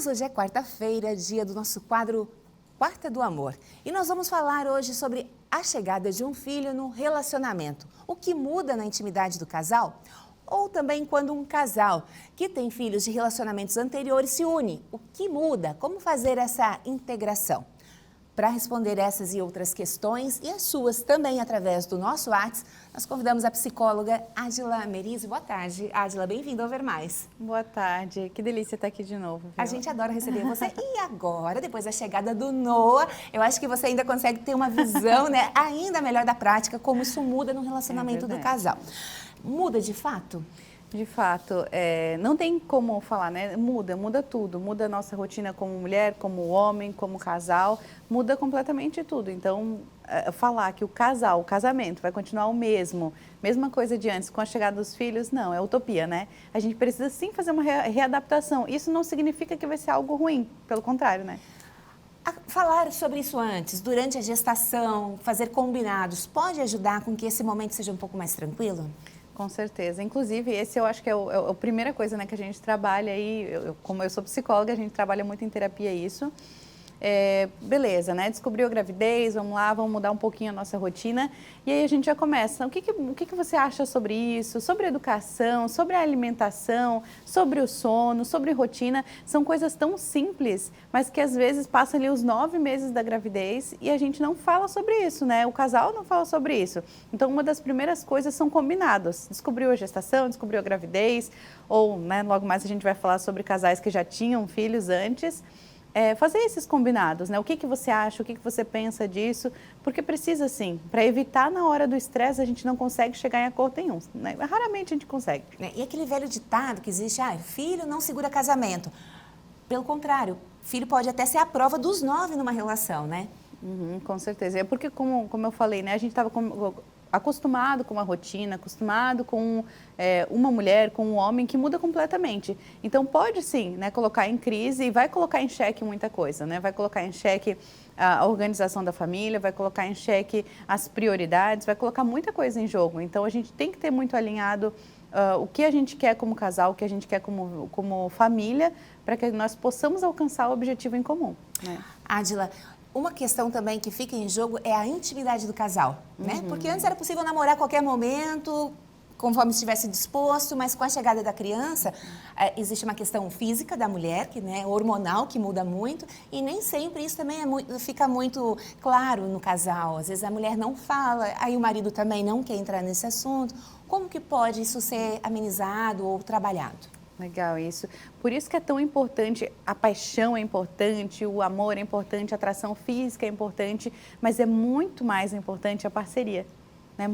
Mas hoje é quarta-feira, dia do nosso quadro Quarta do Amor. E nós vamos falar hoje sobre a chegada de um filho no relacionamento. O que muda na intimidade do casal? Ou também quando um casal que tem filhos de relacionamentos anteriores se une. O que muda? Como fazer essa integração? Para responder essas e outras questões, e as suas também através do nosso WhatsApp, nós convidamos a psicóloga Adila Merizzi. Boa tarde, Adila, bem-vinda ao Ver Mais. Boa tarde, que delícia estar aqui de novo. Viu? A gente adora receber você. E agora, depois da chegada do Noah, eu acho que você ainda consegue ter uma visão, né, ainda melhor da prática, como isso muda no relacionamento do casal. Muda de fato? De fato, não tem como falar, né? Muda tudo. Muda a nossa rotina como mulher, como homem, como casal. Muda completamente tudo. Então, falar que o casamento vai continuar o mesma coisa de antes, com a chegada dos filhos, não, é utopia, né? A gente precisa sim fazer uma readaptação. Isso não significa que vai ser algo ruim, pelo contrário, né? Falar sobre isso antes, durante a gestação, fazer combinados, pode ajudar com que esse momento seja um pouco mais tranquilo? Com certeza. Inclusive, esse eu acho que é a primeira coisa, né, que a gente trabalha aí, como eu sou psicóloga, a gente trabalha muito em terapia isso. Beleza, né? Descobriu a gravidez, vamos lá, vamos mudar um pouquinho a nossa rotina. E aí a gente já começa. O que você acha sobre isso? Sobre educação, sobre a alimentação, sobre o sono, sobre rotina. São coisas tão simples, mas que às vezes passam ali os 9 meses da gravidez e a gente não fala sobre isso, né? O casal não fala sobre isso. Então, uma das primeiras coisas são combinados. Descobriu a gestação, descobriu a gravidez, ou, né, logo mais a gente vai falar sobre casais que já tinham filhos antes. Fazer esses combinados, né? O que você acha, o que você pensa disso, porque precisa sim, para evitar na hora do estresse a gente não consegue chegar em acordo nenhum, né? Raramente a gente consegue. E aquele velho ditado que existe, filho não segura casamento. Pelo contrário, filho pode até ser a prova dos 9 numa relação, né? Com certeza, é porque como eu falei, né? A gente estava acostumado com uma rotina, acostumado com uma mulher, com um homem que muda completamente. Então pode sim, né, colocar em crise e vai colocar em xeque muita coisa, né? Vai colocar em xeque a organização da família, vai colocar em xeque as prioridades, vai colocar muita coisa em jogo. Então a gente tem que ter muito alinhado o que a gente quer como casal, o que a gente quer como família, para que nós possamos alcançar o objetivo em comum, né? Adila, uma questão também que fica em jogo é a intimidade do casal, né? Porque antes era possível namorar a qualquer momento, conforme estivesse disposto, mas com a chegada da criança, existe uma questão física da mulher, que, né, hormonal, que muda muito, e nem sempre isso também fica muito claro no casal. Às vezes a mulher não fala, aí o marido também não quer entrar nesse assunto. Como que pode isso ser amenizado ou trabalhado? Legal isso. Por isso que é tão importante, a paixão é importante, o amor é importante, a atração física é importante, mas é muito mais importante a parceria, né?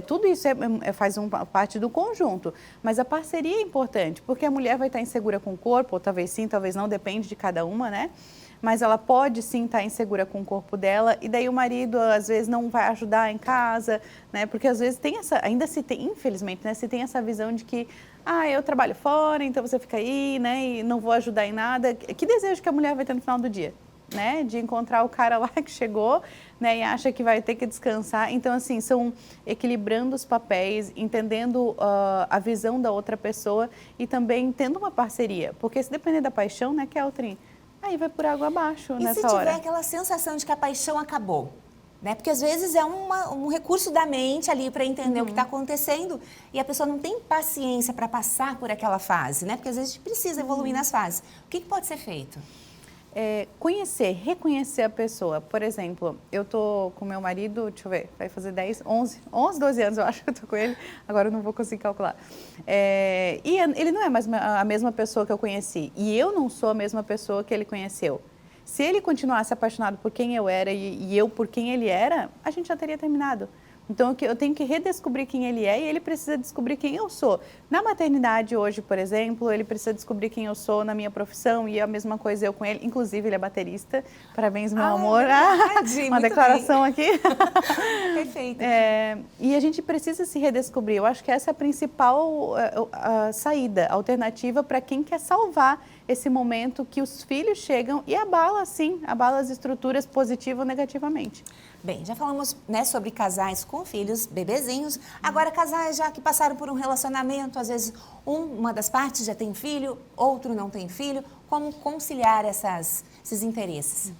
Tudo isso faz parte do conjunto, mas a parceria é importante, porque a mulher vai estar insegura com o corpo, ou talvez sim, talvez não, depende de cada uma, né? Mas ela pode sim estar insegura com o corpo dela, e daí o marido às vezes não vai ajudar em casa, né? Porque às vezes infelizmente, né, se tem essa visão de que eu trabalho fora, então você fica aí, né, e não vou ajudar em nada. Que desejo que a mulher vai ter no final do dia, né? De encontrar o cara lá que chegou, né, e acha que vai ter que descansar. Então, assim, são equilibrando os papéis, entendendo a visão da outra pessoa e também tendo uma parceria. Porque se depender da paixão, né, Keltrin, aí vai por água abaixo nessa hora. E se tiver aquela sensação de que a paixão acabou? Né? Porque às vezes é um recurso da mente ali para entender o que está acontecendo e a pessoa não tem paciência para passar por aquela fase, né? Porque às vezes a gente precisa evoluir nas fases. O que pode ser feito? Reconhecer a pessoa. Por exemplo, eu tô com meu marido, deixa eu ver, vai fazer 11, 12 anos eu acho que eu tô com ele, agora eu não vou conseguir calcular. E ele não é mais a mesma pessoa que eu conheci e eu não sou a mesma pessoa que ele conheceu. Se ele continuasse apaixonado por quem eu era e eu por quem ele era, a gente já teria terminado. Então, eu tenho que redescobrir quem ele é e ele precisa descobrir quem eu sou. Na maternidade hoje, por exemplo, ele precisa descobrir quem eu sou na minha profissão e a mesma coisa eu com ele. Inclusive, ele é baterista. Parabéns, meu amor. Verdade, uma declaração bem. Aqui. Perfeito. E a gente precisa se redescobrir. Eu acho que essa é a principal saída, alternativa para quem quer salvar esse momento que os filhos chegam e abala, sim, abala as estruturas positiva ou negativamente. Bem, já falamos, né, sobre casais com filhos, bebezinhos. Agora, casais já que passaram por um relacionamento, às vezes uma das partes já tem filho, outro não tem filho. Como conciliar esses interesses?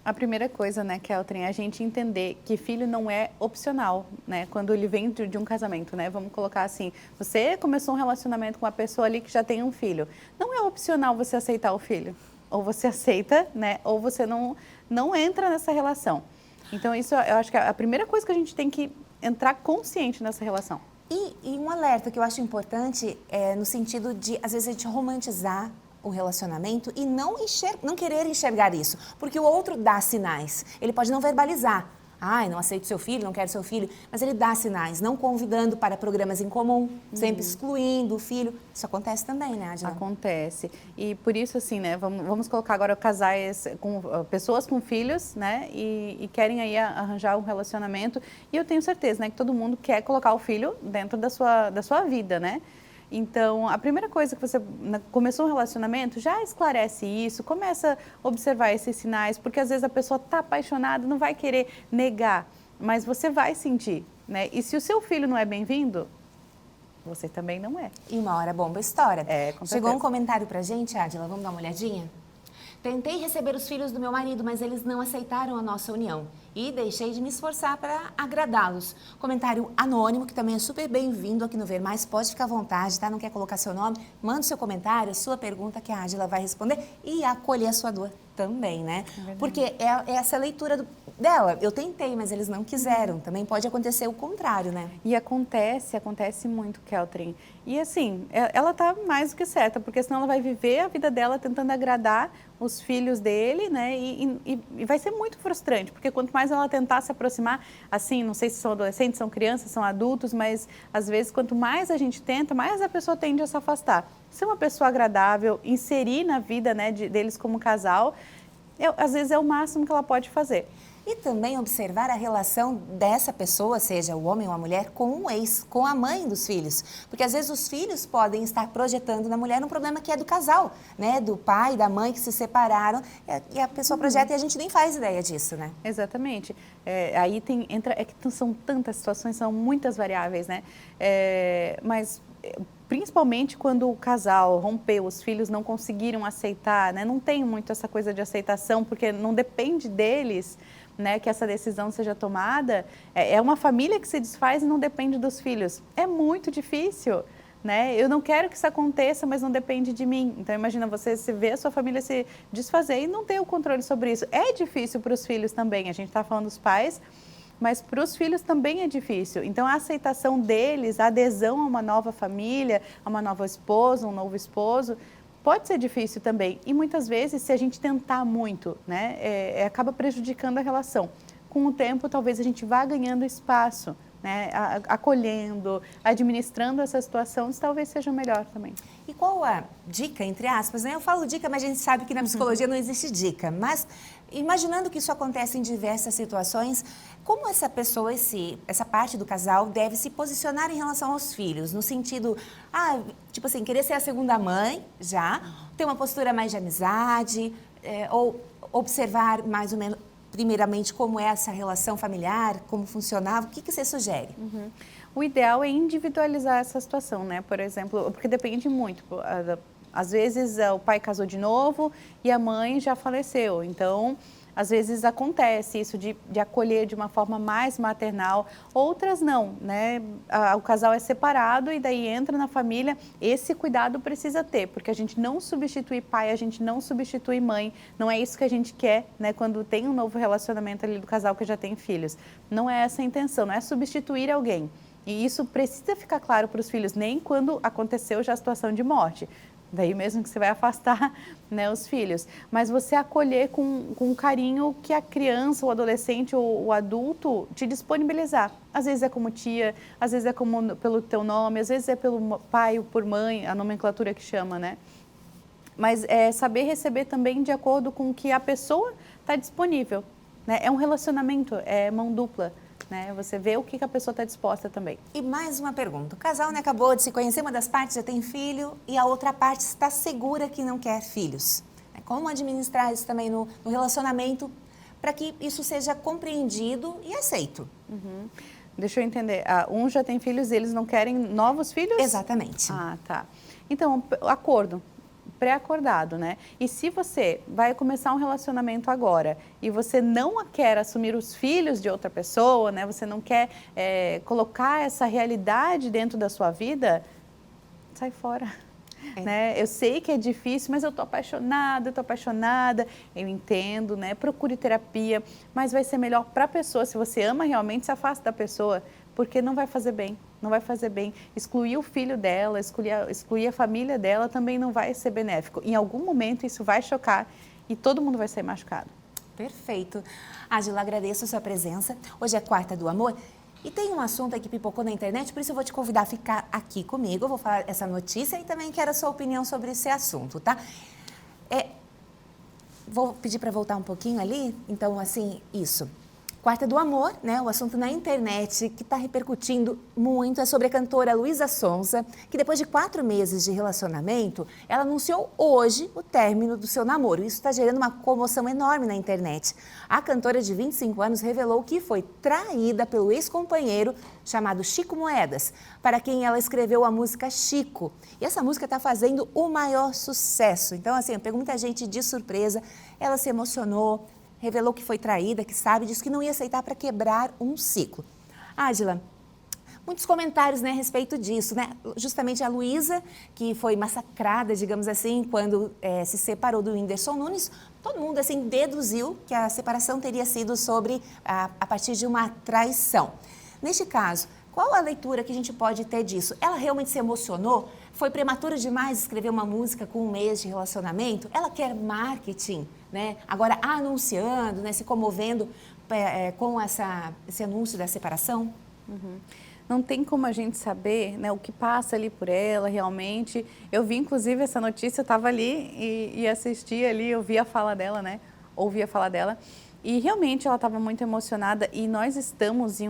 A primeira coisa, né, Keltrin, é a gente entender que filho não é opcional, né, quando ele vem de um casamento, né, vamos colocar assim, você começou um relacionamento com uma pessoa ali que já tem um filho, não é opcional você aceitar o filho, ou você aceita, né, ou você não entra nessa relação. Então isso eu acho que é a primeira coisa que a gente tem que entrar consciente nessa relação. E um alerta que eu acho importante é no sentido de, às vezes, a gente romantizar o relacionamento e não querer enxergar isso, porque o outro dá sinais. Ele pode não verbalizar. Ai, não aceito seu filho, não quero seu filho, mas ele dá sinais, não convidando para programas em comum, sempre excluindo o filho. Isso acontece também, né, Adila? Acontece. E por isso, assim, né, vamos colocar agora casais, pessoas com filhos, né, e querem aí arranjar um relacionamento. E eu tenho certeza, né, que todo mundo quer colocar o filho dentro da sua vida, né? Então, a primeira coisa que você começou um relacionamento, já esclarece isso, começa a observar esses sinais, porque às vezes a pessoa está apaixonada, não vai querer negar, mas você vai sentir, né? E se o seu filho não é bem-vindo, você também não é. E uma hora bomba estoura. Com Chegou certeza. um comentário pra gente, Adila, vamos dar uma olhadinha? Tentei receber os filhos do meu marido, mas eles não aceitaram a nossa união. E deixei de me esforçar para agradá-los. Comentário anônimo, que também é super bem-vindo aqui no Ver Mais. Pode ficar à vontade, tá? Não quer colocar seu nome? Manda o seu comentário, a sua pergunta, que a Adila vai responder e acolher a sua dor também, né? Porque é essa leitura dela. Eu tentei, mas eles não quiseram. Também pode acontecer o contrário, né? E acontece muito, Keltrin. E assim, ela tá mais do que certa, porque senão ela vai viver a vida dela tentando agradar os filhos dele, né? E vai ser muito frustrante, porque quanto mais ela tentar se aproximar, assim, não sei se são adolescentes, são crianças, são adultos, mas às vezes quanto mais a gente tenta, mais a pessoa tende a se afastar. Ser uma pessoa agradável, inserir na vida, né, deles como casal, às vezes é o máximo que ela pode fazer. E também observar a relação dessa pessoa, seja o homem ou a mulher, com o ex, com a mãe dos filhos. Porque às vezes os filhos podem estar projetando na mulher um problema que é do casal, né? Do pai, da mãe que se separaram, e a pessoa projeta e a gente nem faz ideia disso, né? Exatamente. Aí são tantas situações, são muitas variáveis, né? Mas principalmente quando o casal rompeu, os filhos não conseguiram aceitar, né? Não tem muito essa coisa de aceitação, porque não depende deles, né, que essa decisão seja tomada. É uma família que se desfaz e não depende dos filhos. É muito difícil, né? Eu não quero que isso aconteça, mas não depende de mim. Então, imagina você se ver a sua família se desfazer e não ter o controle sobre isso. É difícil para os filhos também. A gente está falando dos pais, mas para os filhos também é difícil. Então, a aceitação deles, a adesão a uma nova família, a uma nova esposa, um novo esposo, pode ser difícil também. E muitas vezes, se a gente tentar muito, né, acaba prejudicando a relação. Com o tempo, talvez a gente vá ganhando espaço, né, acolhendo, administrando essa situação, talvez seja melhor também. E qual a dica, entre aspas, né? Eu falo dica, mas a gente sabe que na psicologia não existe dica. Mas imaginando que isso acontece em diversas situações, como essa pessoa, essa parte do casal deve se posicionar em relação aos filhos? No sentido, tipo assim, querer ser a segunda mãe, já, ter uma postura mais de amizade, ou observar mais ou menos, primeiramente, como é essa relação familiar, como funcionava, o que você sugere? O ideal é individualizar essa situação, né? Por exemplo, porque depende muito. Às vezes o pai casou de novo e a mãe já faleceu. Então, às vezes acontece isso de acolher de uma forma mais maternal, outras não, né? O casal é separado e daí entra na família. Esse cuidado precisa ter, porque a gente não substitui pai, a gente não substitui mãe. Não é isso que a gente quer, né? Quando tem um novo relacionamento ali do casal que já tem filhos. Não é essa a intenção, não é substituir alguém. E isso precisa ficar claro para os filhos, nem quando aconteceu já a situação de morte. Daí mesmo que você vai afastar, né, os filhos. Mas você acolher com o carinho que a criança, o adolescente ou o adulto te disponibilizar. Às vezes é como tia, às vezes é pelo teu nome, às vezes é pelo pai ou por mãe, a nomenclatura que chama, né? Mas é saber receber também de acordo com o que a pessoa está disponível, né? É um relacionamento, é mão dupla. né? Você vê o que a pessoa está disposta também. E mais uma pergunta. O casal, né, acabou de se conhecer, uma das partes já tem filho e a outra parte está segura que não quer filhos. Como administrar isso também no relacionamento para que isso seja compreendido e aceito? Deixa eu entender. Um já tem filhos e eles não querem novos filhos? Exatamente. Ah, tá. Então, acordo. Pré-acordado, né? E se você vai começar um relacionamento agora e você não quer assumir os filhos de outra pessoa, né? Você não quer colocar essa realidade dentro da sua vida, sai fora. Né? Eu sei que é difícil, mas eu tô apaixonada, eu entendo, né? Procure terapia, mas vai ser melhor para a pessoa. Se você ama realmente, se afaste da pessoa, porque não vai fazer bem. Não vai fazer bem. Excluir o filho dela, excluir a família dela também não vai ser benéfico. Em algum momento isso vai chocar e todo mundo vai sair machucado. Perfeito. Ágila, agradeço a sua presença. Hoje é Quarta do Amor e tem um assunto que pipocou na internet, por isso eu vou te convidar a ficar aqui comigo. Eu vou falar essa notícia e também quero a sua opinião sobre esse assunto, tá? Vou pedir para voltar um pouquinho ali. Então, assim, isso. Quarta do Amor, né? O assunto na internet que está repercutindo muito é sobre a cantora Luísa Sonza, que depois de 4 meses de relacionamento, ela anunciou hoje o término do seu namoro. Isso está gerando uma comoção enorme na internet. A cantora de 25 anos revelou que foi traída pelo ex-companheiro chamado Chico Moedas, para quem ela escreveu a música Chico. E essa música está fazendo o maior sucesso. Então, assim, pegou muita gente de surpresa, ela se emocionou, revelou que foi traída, que sabe, disse que não ia aceitar para quebrar um ciclo. Ágila, muitos comentários, né, a respeito disso, né? Justamente a Luísa, que foi massacrada, digamos assim, quando se separou do Whindersson Nunes, todo mundo, assim, deduziu que a separação teria sido a partir de uma traição. Neste caso, qual a leitura que a gente pode ter disso? Ela realmente se emocionou? Foi prematuro demais escrever uma música com 1 mês de relacionamento? Ela quer marketing, né? Agora anunciando, né? Se comovendo com esse anúncio da separação? Não tem como a gente saber, né, o que passa ali por ela realmente. Eu vi, inclusive, essa notícia, eu estava ali e assisti ali, eu vi a fala dela, né? Ouvi a fala dela. E realmente ela estava muito emocionada e nós estamos em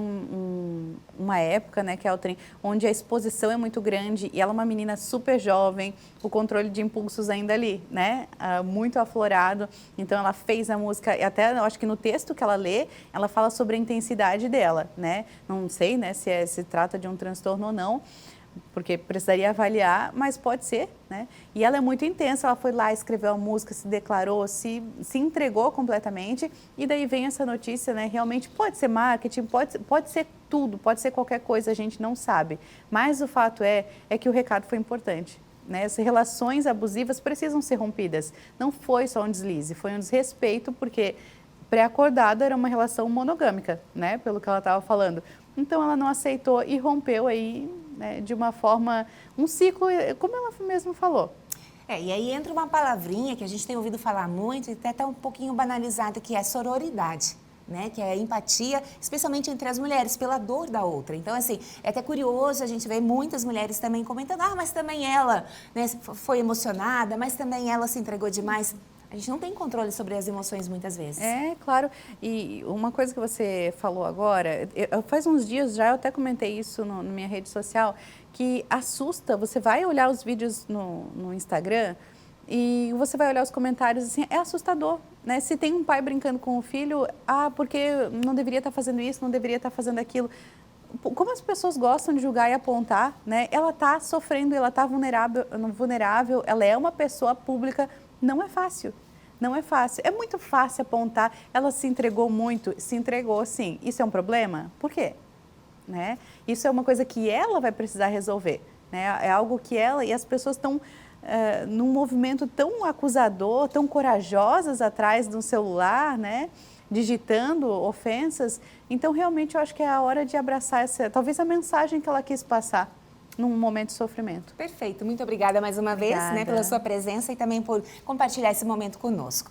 uma época, né, Keltrin, onde a exposição é muito grande e ela é uma menina super jovem, o controle de impulsos ainda ali, né, muito aflorado. Então ela fez a música, e até eu acho que no texto que ela lê, ela fala sobre a intensidade dela, né, não sei, né, se trata de um transtorno ou não, porque precisaria avaliar, mas pode ser, né? E ela é muito intensa, ela foi lá, escreveu a música, se declarou, se entregou completamente, e daí vem essa notícia, né? Realmente pode ser marketing, pode ser tudo, pode ser qualquer coisa, a gente não sabe. Mas o fato é que o recado foi importante, né? As relações abusivas precisam ser rompidas. Não foi só um deslize, foi um desrespeito, porque pré-acordado era uma relação monogâmica, né? Pelo que ela estava falando. Então ela não aceitou e rompeu aí, né, de uma forma, um ciclo, como ela mesmo falou. E aí entra uma palavrinha que a gente tem ouvido falar muito e até está um pouquinho banalizada, que é sororidade, né? Que é a empatia, especialmente entre as mulheres, pela dor da outra. Então, assim, é até curioso a gente ver muitas mulheres também comentando, mas também ela, né, foi emocionada, mas também ela se entregou demais. A gente não tem controle sobre as emoções muitas vezes. É, claro. E uma coisa que você falou agora, faz uns dias já, eu até comentei isso na minha rede social, que assusta, você vai olhar os vídeos no Instagram e você vai olhar os comentários, assim, é assustador, né? Se tem um pai brincando com o filho, porque não deveria estar fazendo isso, não deveria estar fazendo aquilo. Como as pessoas gostam de julgar e apontar, né? Ela está sofrendo, ela está vulnerável, ela é uma pessoa pública. Não é fácil, não é fácil. É muito fácil apontar, ela se entregou muito, se entregou sim. Isso é um problema? Por quê? Né? Isso é uma coisa que ela vai precisar resolver, né? É algo que ela e as pessoas estão num movimento tão acusador, tão corajosas atrás de um celular, né? Digitando ofensas. Então, realmente, eu acho que é a hora de abraçar talvez a mensagem que ela quis passar num momento de sofrimento. Perfeito, muito obrigada mais uma vez, né, pela sua presença e também por compartilhar esse momento conosco.